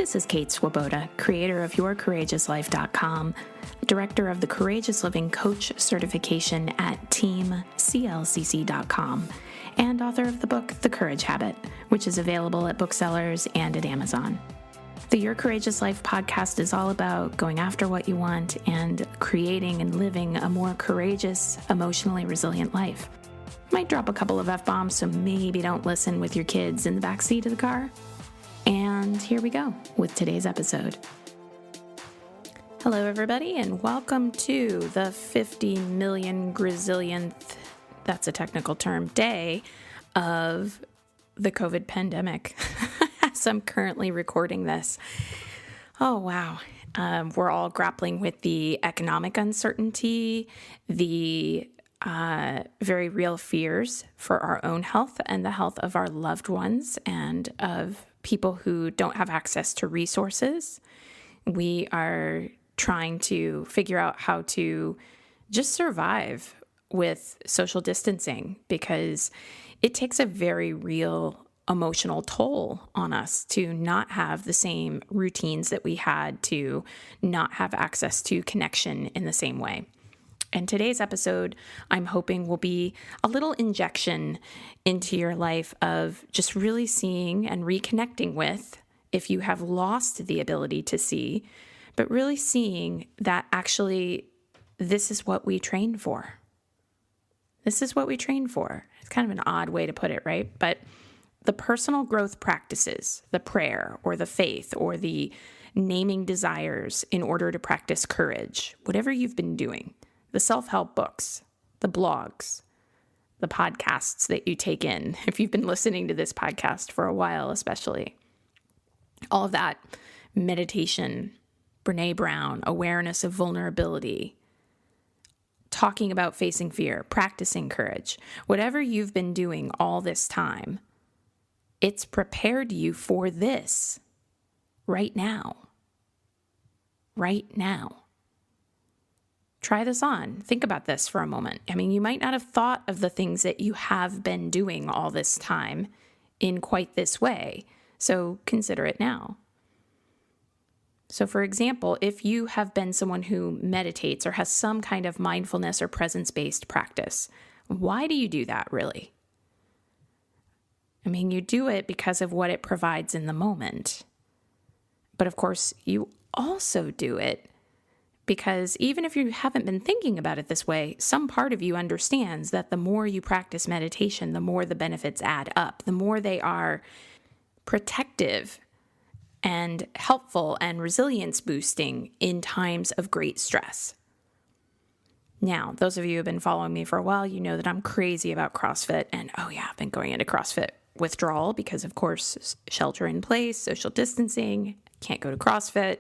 This is Kate Swoboda, creator of YourCourageousLife.com, director of the Courageous Living Coach certification at TeamCLCC.com, and author of the book, The Courage Habit, which is available at booksellers and at Amazon. The Your Courageous Life podcast is all about going after what you want and creating and living a more courageous, emotionally resilient life. Might drop a couple of F-bombs, so maybe don't listen with your kids in the backseat of the car. And here we go with today's episode. Hello, everybody, and welcome to the 50 million gazillionth, that's a technical term, day of the COVID pandemic. As I'm currently recording this. Oh, wow. We're all grappling with the economic uncertainty, the very real fears for our own health and the health of our loved ones and of people who don't have access to resources. We are trying to figure out how to just survive with social distancing because it takes a very real emotional toll on us to not have the same routines that we had, to not have access to connection in the same way. And today's episode, I'm hoping, will be a little injection into your life of just really seeing and reconnecting with, if you have lost the ability to see, but really seeing that actually this is what we train for. This is what we train for. It's kind of an odd way to put it, right? But the personal growth practices, the prayer or the faith or the naming desires in order to practice courage, whatever you've been doing, the self-help books, the blogs, the podcasts that you take in, if you've been listening to this podcast for a while especially, all of that, meditation, Brené Brown, awareness of vulnerability, talking about facing fear, practicing courage, whatever you've been doing all this time, it's prepared you for this right now. Right now. Try this on. Think about this for a moment. I mean, you might not have thought of the things that you have been doing all this time in quite this way, so consider it now. So, for example, if you have been someone who meditates or has some kind of mindfulness or presence-based practice, why do you do that, really? I mean, you do it because of what it provides in the moment. But of course, you also do it because even if you haven't been thinking about it this way, some part of you understands that the more you practice meditation, the more the benefits add up, the more they are protective and helpful and resilience boosting in times of great stress. Now, those of you who have been following me for a while, you know that I'm crazy about CrossFit. And oh yeah, I've been going into CrossFit withdrawal because, of course, shelter in place, social distancing, can't go to CrossFit.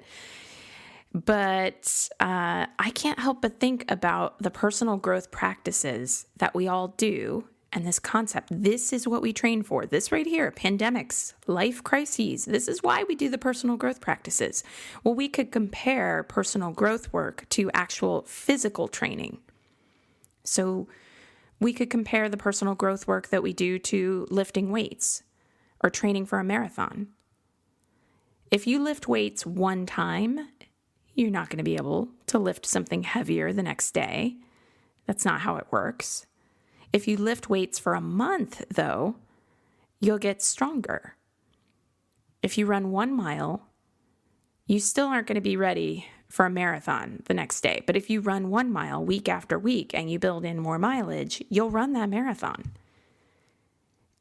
But I can't help but think about the personal growth practices that we all do and this concept. This is what we train for. This right here, pandemics, life crises. This is why we do the personal growth practices. Well, we could compare personal growth work to actual physical training. So we could compare the personal growth work that we do to lifting weights or training for a marathon. If you lift weights one time, you're not going to be able to lift something heavier the next day. That's not how it works. If you lift weights for a month, though, you'll get stronger. If you run 1 mile, you still aren't going to be ready for a marathon the next day. But if you run 1 mile week after week and you build in more mileage, you'll run that marathon.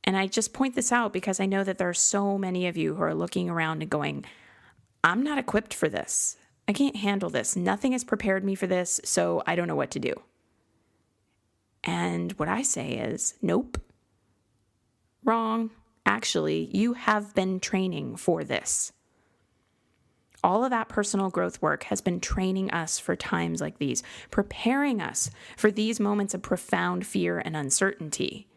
And I just point this out because I know that there are so many of you who are looking around and going, I'm not equipped for this. I can't handle this. Nothing has prepared me for this, so I don't know what to do. And what I say is, nope. Wrong. Actually, you have been training for this. All of that personal growth work has been training us for times like these, preparing us for these moments of profound fear and uncertainty.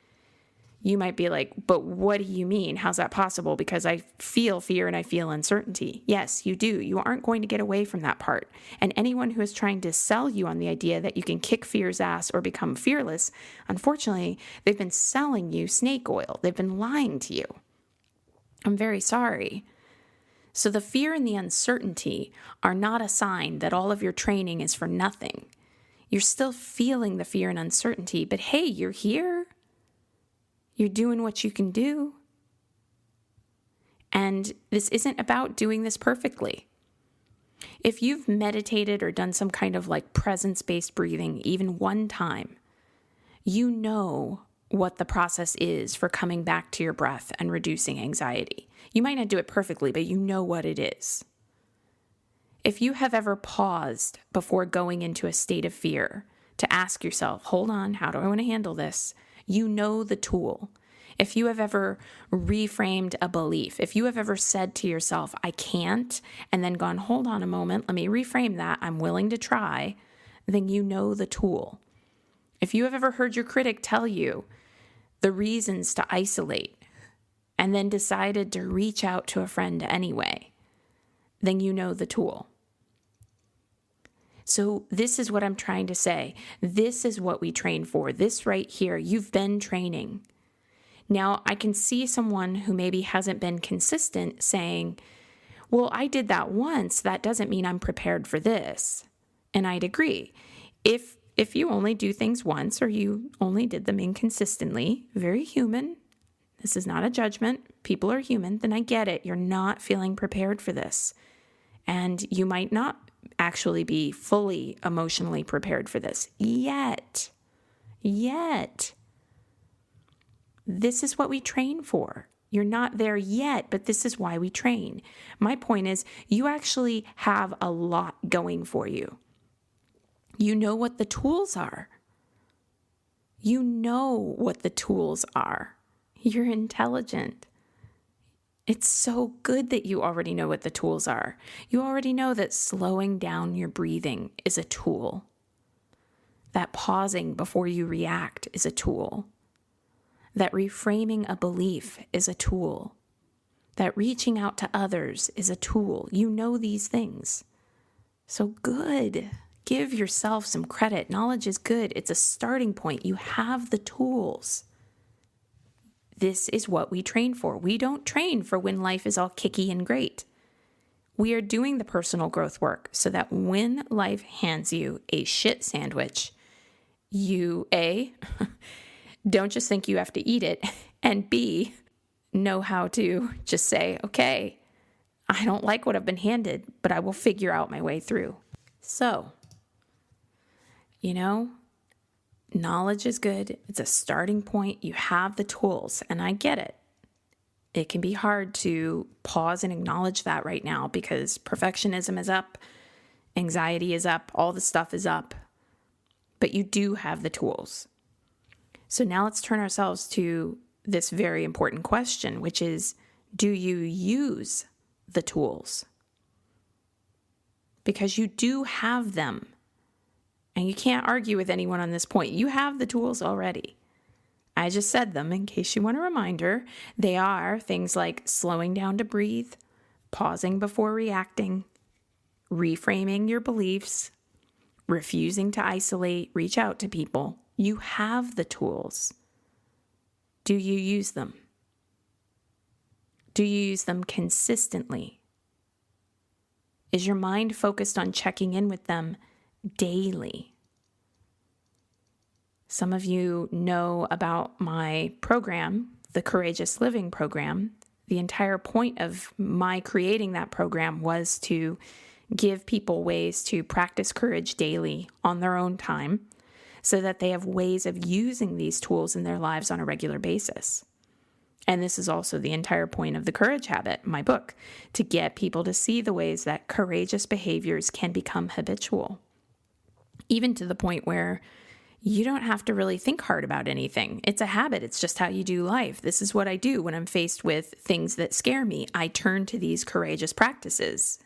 You might be like, but what do you mean? How's that possible? Because I feel fear and I feel uncertainty. Yes, you do. You aren't going to get away from that part. And anyone who is trying to sell you on the idea that you can kick fear's ass or become fearless, unfortunately, they've been selling you snake oil. They've been lying to you. I'm very sorry. So the fear and the uncertainty are not a sign that all of your training is for nothing. You're still feeling the fear and uncertainty, but hey, you're here. You're doing what you can do. And this isn't about doing this perfectly. If you've meditated or done some kind of like presence-based breathing even one time, you know what the process is for coming back to your breath and reducing anxiety. You might not do it perfectly, but you know what it is. If you have ever paused before going into a state of fear to ask yourself, hold on, how do I want to handle this? You know the tool. If you have ever reframed a belief, if you have ever said to yourself, I can't, and then gone, hold on a moment, let me reframe that, I'm willing to try, then you know the tool. If you have ever heard your critic tell you the reasons to isolate and then decided to reach out to a friend anyway, then you know the tool. So this is what I'm trying to say. This is what we train for. This right here, you've been training. Now, I can see someone who maybe hasn't been consistent saying, well, I did that once. That doesn't mean I'm prepared for this. And I'd agree. If you only do things once or you only did them inconsistently, very human. This is not a judgment. People are human. Then I get it. You're not feeling prepared for this. And you might not actually be fully emotionally prepared for this yet. This is what we train for. You're not there yet, but this is why we train. My point is, you actually have a lot going for you. You know what the tools are. You know what the tools are. You're intelligent. It's so good that you already know what the tools are. You already know that slowing down your breathing is a tool. That pausing before you react is a tool. That reframing a belief is a tool. That reaching out to others is a tool. You know these things. So good. Give yourself some credit. Knowledge is good. It's a starting point. You have the tools. This is what we train for. We don't train for when life is all kicky and great. We are doing the personal growth work so that when life hands you a shit sandwich, you A, don't just think you have to eat it, and B, know how to just say, okay, I don't like what I've been handed, but I will figure out my way through. So, knowledge is good. It's a starting point. You have the tools, and I get it. It can be hard to pause and acknowledge that right now because perfectionism is up, anxiety is up, all the stuff is up, but you do have the tools. So now let's turn ourselves to this very important question, which is, do you use the tools? Because you do have them. And you can't argue with anyone on this point. You have the tools already. I just said them in case you want a reminder. They are things like slowing down to breathe, pausing before reacting, reframing your beliefs, refusing to isolate, reach out to people. You have the tools. Do you use them? Do you use them consistently? Is your mind focused on checking in with them daily? Some of you know about my program, the Courageous Living program. The entire point of my creating that program was to give people ways to practice courage daily on their own time so that they have ways of using these tools in their lives on a regular basis. And this is also the entire point of the Courage Habit, my book, to get people to see the ways that courageous behaviors can become habitual. Even to the point where you don't have to really think hard about anything. It's a habit. It's just how you do life. This is what I do when I'm faced with things that scare me. I turn to these courageous practices.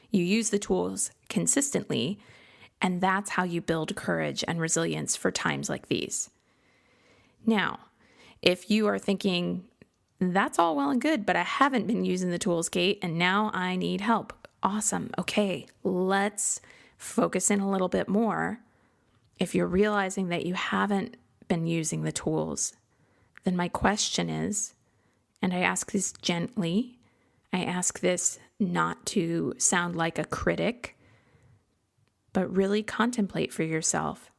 You use the tools consistently, and that's how you build courage and resilience for times like these. Now, if you are thinking, that's all well and good, but I haven't been using the tools, Kate, and now I need help. Awesome. Okay, let's focus in a little bit more. If you're realizing that you haven't been using the tools, then my question is, and I ask this gently, I ask this not to sound like a critic, but really contemplate for yourself.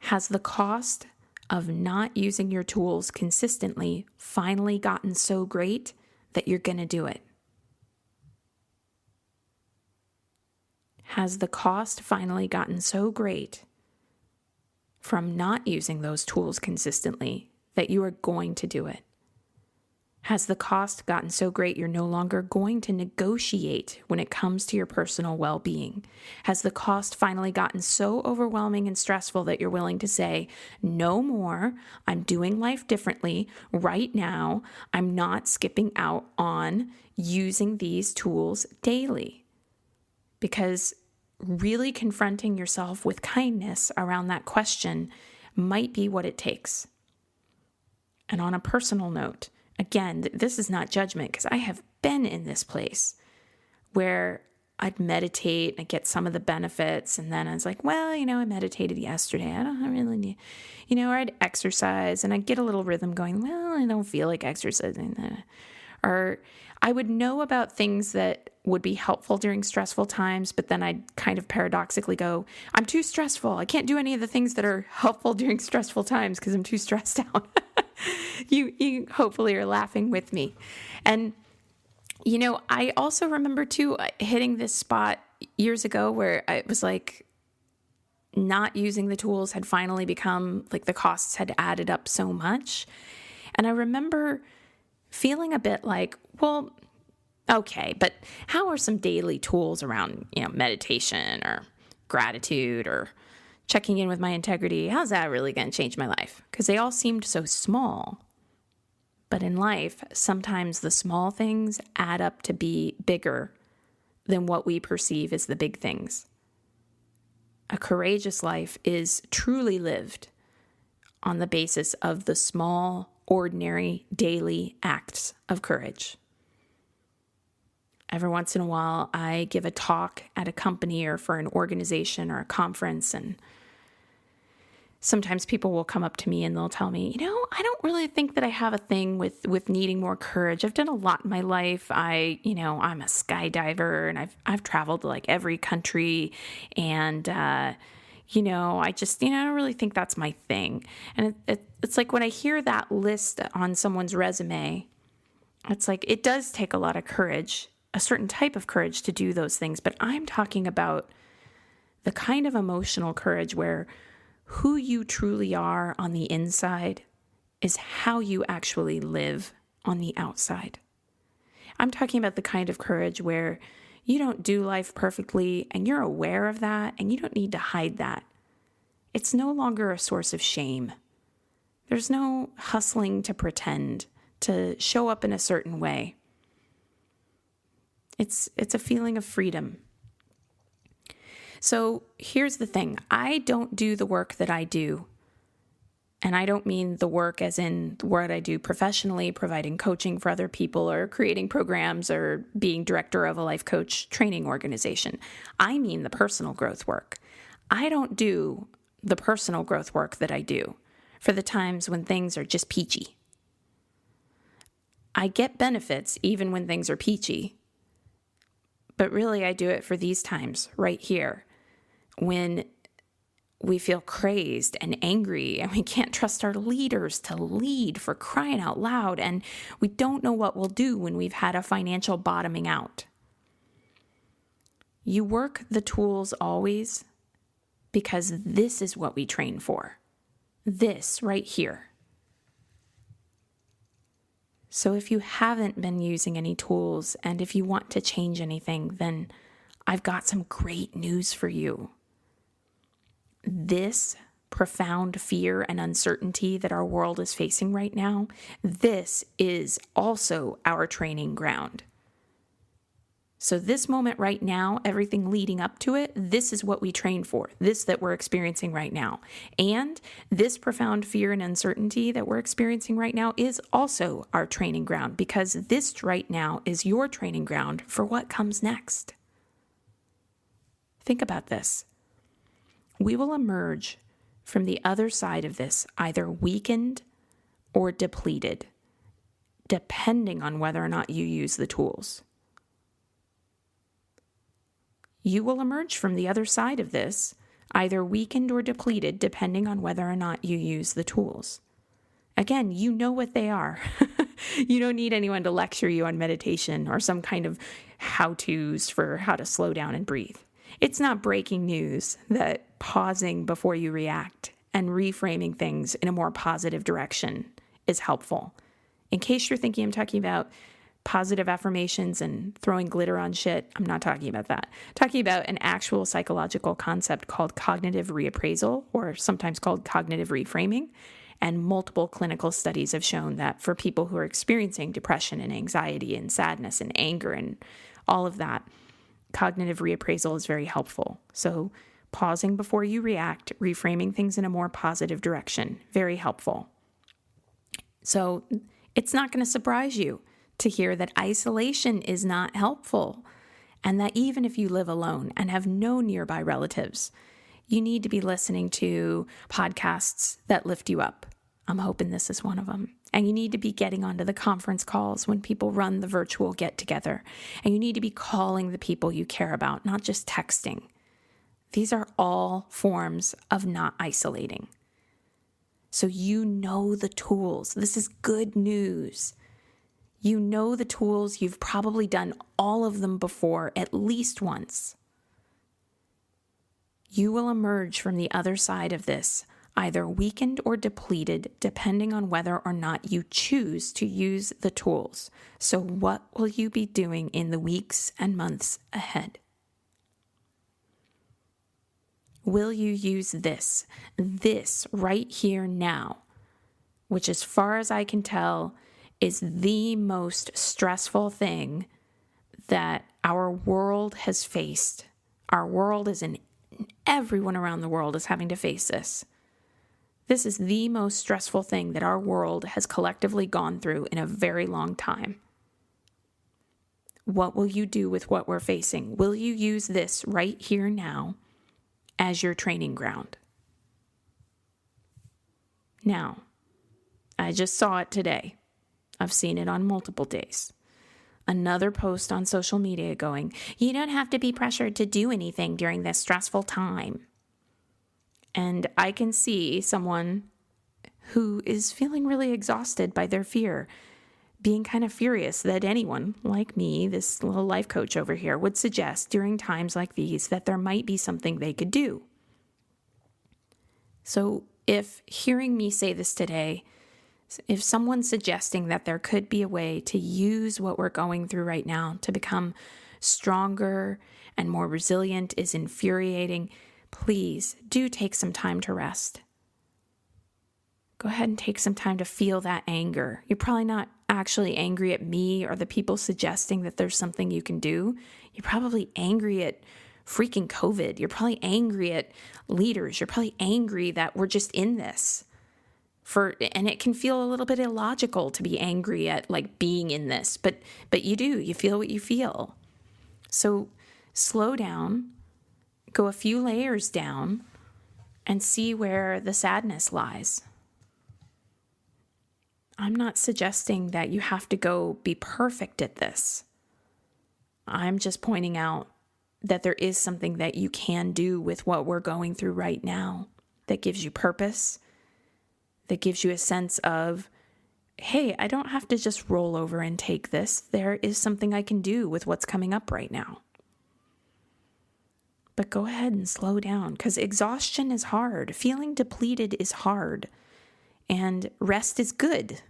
Has the cost of not using your tools consistently finally gotten so great that you're going to do it? Has the cost finally gotten so great from not using those tools consistently that you are going to do it? Has the cost gotten so great you're no longer going to negotiate when it comes to your personal well-being? Has the cost finally gotten so overwhelming and stressful that you're willing to say, no more, I'm doing life differently right now, I'm not skipping out on using these tools daily? Because really confronting yourself with kindness around that question might be what it takes. And on a personal note, again, this is not judgment, because I have been in this place where I'd meditate and I get some of the benefits, and then I was like, well, I meditated yesterday. I don't really need, or I'd exercise and I'd get a little rhythm going. Well, I don't feel like exercising. Or I would know about things that would be helpful during stressful times, but then I'd kind of paradoxically go, I'm too stressful. I can't do any of the things that are helpful during stressful times because I'm too stressed out. You hopefully are laughing with me. And, I also remember too hitting this spot years ago where it was like not using the tools had finally become like the costs had added up so much. And I remember feeling a bit like, well, okay, but how are some daily tools around, meditation or gratitude or checking in with my integrity? How's that really going to change my life? Because they all seemed so small. But in life, sometimes the small things add up to be bigger than what we perceive as the big things. A courageous life is truly lived on the basis of the small, ordinary, daily acts of courage. Every once in a while, I give a talk at a company or for an organization or a conference, and sometimes people will come up to me and they'll tell me, I don't really think that I have a thing with needing more courage. I've done a lot in my life. I'm a skydiver, and I've traveled to like every country, and I just, I don't really think that's my thing. And it's like when I hear that list on someone's resume, it's like it does take a lot of courage, a certain type of courage to do those things. But I'm talking about the kind of emotional courage where who you truly are on the inside is how you actually live on the outside. I'm talking about the kind of courage where you don't do life perfectly and you're aware of that and you don't need to hide that. It's no longer a source of shame. There's no hustling to pretend, to show up in a certain way. It's a feeling of freedom. So here's the thing. I don't do the work that I do. And I don't mean the work as in what I do professionally, providing coaching for other people or creating programs or being director of a life coach training organization. I mean the personal growth work. I don't do the personal growth work that I do for the times when things are just peachy. I get benefits even when things are peachy. But really, I do it for these times right here when we feel crazed and angry and we can't trust our leaders to lead, for crying out loud, and we don't know what we'll do when we've had a financial bottoming out. You work the tools always because this is what we train for. This right here. So if you haven't been using any tools and if you want to change anything, then I've got some great news for you. This profound fear and uncertainty that our world is facing right now, this is also our training ground. So this moment right now, everything leading up to it, this is what we train for, this that we're experiencing right now. And this profound fear and uncertainty that we're experiencing right now is also our training ground, because this right now is your training ground for what comes next. Think about this. We will emerge from the other side of this either weakened or depleted, depending on whether or not you use the tools. You will emerge from the other side of this either weakened or depleted, depending on whether or not you use the tools. Again, you know what they are. You don't need anyone to lecture you on meditation or some kind of how-tos for how to slow down and breathe. It's not breaking news that pausing before you react and reframing things in a more positive direction is helpful. In case you're thinking I'm talking about positive affirmations and throwing glitter on shit, I'm not talking about that. I'm talking about an actual psychological concept called cognitive reappraisal, or sometimes called cognitive reframing. And multiple clinical studies have shown that for people who are experiencing depression and anxiety and sadness and anger and all of that, cognitive reappraisal is very helpful. So pausing before you react, reframing things in a more positive direction, very helpful. So it's not going to surprise you to hear that isolation is not helpful, and that even if you live alone and have no nearby relatives, you need to be listening to podcasts that lift you up. I'm hoping this is one of them. And you need to be getting onto the conference calls when people run the virtual get-together. And you need to be calling the people you care about, not just texting. These are all forms of not isolating. So you know the tools. This is good news. You know the tools. You've probably done all of them before, at least once. You will emerge from the other side of this either weakened or depleted, depending on whether or not you choose to use the tools. So what will you be doing in the weeks and months ahead? Will you use this right here now, which as far as I can tell is the most stressful thing that our world has faced. Our world is everyone around the world is having to face this. This is the most stressful thing that our world has collectively gone through in a very long time. What will you do with what we're facing? Will you use this right here now as your training ground? Now, I just saw it today. I've seen it on multiple days. Another post on social media going, you don't have to be pressured to do anything during this stressful time. And I can see someone who is feeling really exhausted by their fear, being kind of furious that anyone like me, this little life coach over here, would suggest during times like these that there might be something they could do. So if hearing me say this today, if someone's suggesting that there could be a way to use what we're going through right now to become stronger and more resilient is infuriating, please do take some time to rest. Go ahead and take some time to feel that anger. You're probably not actually angry at me or the people suggesting that there's something you can do. You're probably angry at freaking COVID. You're probably angry at leaders. You're probably angry that we're just in this. And it can feel a little bit illogical to be angry at like being in this, but you feel what you feel. So slow down, go a few layers down, and see where the sadness lies. I'm not suggesting that you have to go be perfect at this. I'm just pointing out that there is something that you can do with what we're going through right now that gives you purpose, that gives you a sense of, hey, I don't have to just roll over and take this. There is something I can do with what's coming up right now. But go ahead and slow down, because exhaustion is hard. Feeling depleted is hard. And rest is good.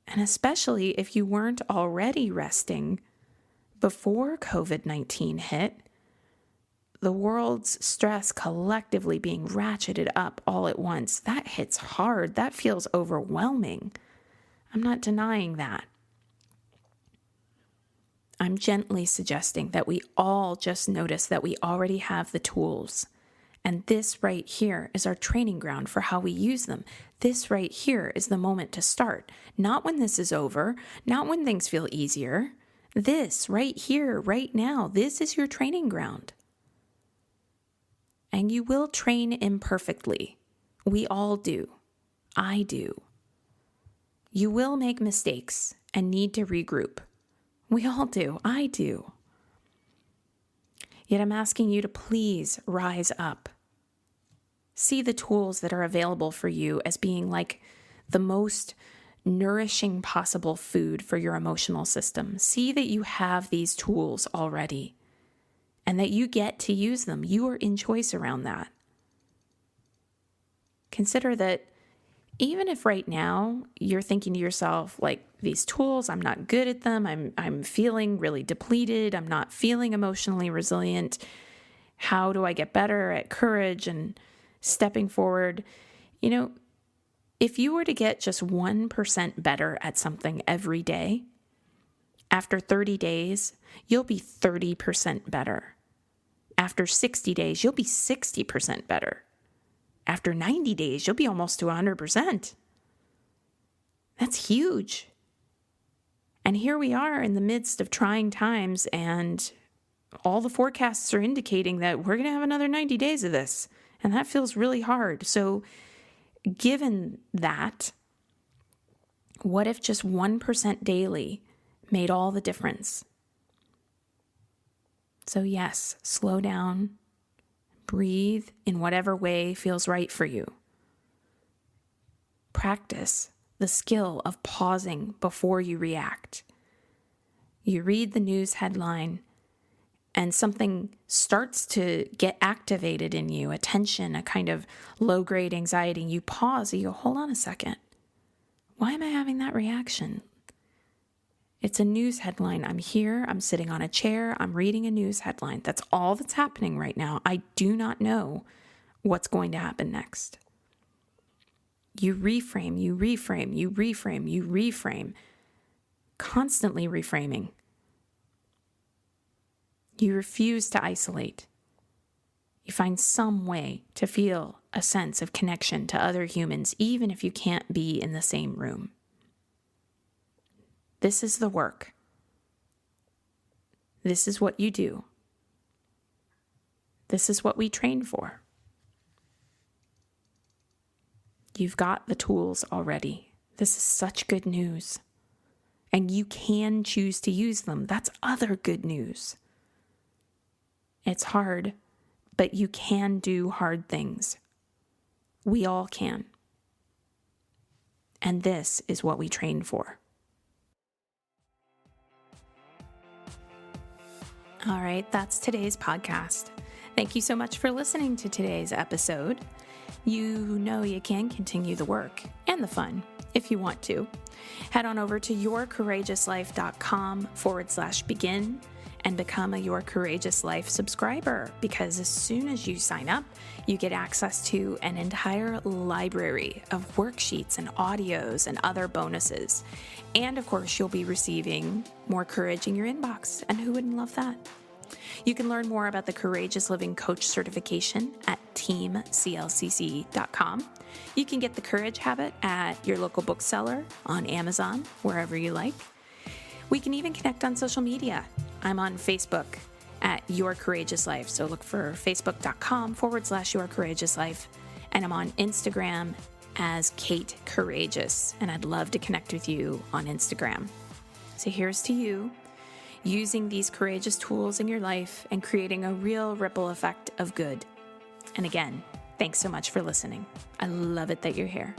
And especially if you weren't already resting before COVID-19 hit, the world's stress collectively being ratcheted up all at once, that hits hard. That feels overwhelming. I'm not denying that. I'm gently suggesting that we all just notice that we already have the tools. And this right here is our training ground for how we use them. This right here is the moment to start. Not when this is over, not when things feel easier. This right here, right now, this is your training ground. And you will train imperfectly. We all do. I do. You will make mistakes and need to regroup. We all do. I do. Yet I'm asking you to please rise up. See the tools that are available for you as being like the most nourishing possible food for your emotional system. See that you have these tools already and that you get to use them. You are in choice around that. Consider that even if right now you're thinking to yourself, like, these tools, I'm not good at them. I'm feeling really depleted. I'm not feeling emotionally resilient. How do I get better at courage and stepping forward? You know, if you were to get just 1% better at something every day, after 30 days, you'll be 30% better. After 60 days, you'll be 60% better. After 90 days, you'll be almost to 100%. That's huge. And here we are in the midst of trying times, and all the forecasts are indicating that we're going to have another 90 days of this. And that feels really hard. So given that, what if just 1% daily made all the difference? So yes, slow down, breathe in whatever way feels right for you. Practice the skill of pausing before you react. You read the news headline and something starts to get activated in you, a tension, a kind of low-grade anxiety. You pause and you go, hold on a second. Why am I having that reaction? It's a news headline. I'm here, I'm sitting on a chair, I'm reading a news headline. That's all that's happening right now. I do not know what's going to happen next. You reframe, you reframe, you reframe, you reframe, constantly reframing. You refuse to isolate. You find some way to feel a sense of connection to other humans, even if you can't be in the same room. This is the work. This is what you do. This is what we train for. You've got the tools already. This is such good news. And you can choose to use them. That's other good news. It's hard, but you can do hard things. We all can. And this is what we train for. All right, that's today's podcast. Thank you so much for listening to today's episode. You know you can continue the work and the fun if you want to. Head on over to yourcourageouslife.com/begin and become a Your Courageous Life subscriber, because as soon as you sign up, you get access to an entire library of worksheets and audios and other bonuses. And of course, you'll be receiving more courage in your inbox. And who wouldn't love that? You can learn more about the Courageous Living Coach certification at teamclcc.com. You can get the Courage Habit at your local bookseller, on Amazon, wherever you like. We can even connect on social media. I'm on Facebook at Your Courageous Life. So look for facebook.com/Your Courageous Life. And I'm on Instagram as Kate Courageous. And I'd love to connect with you on Instagram. So here's to you, using these courageous tools in your life and creating a real ripple effect of good. And again, thanks so much for listening. I love it that you're here.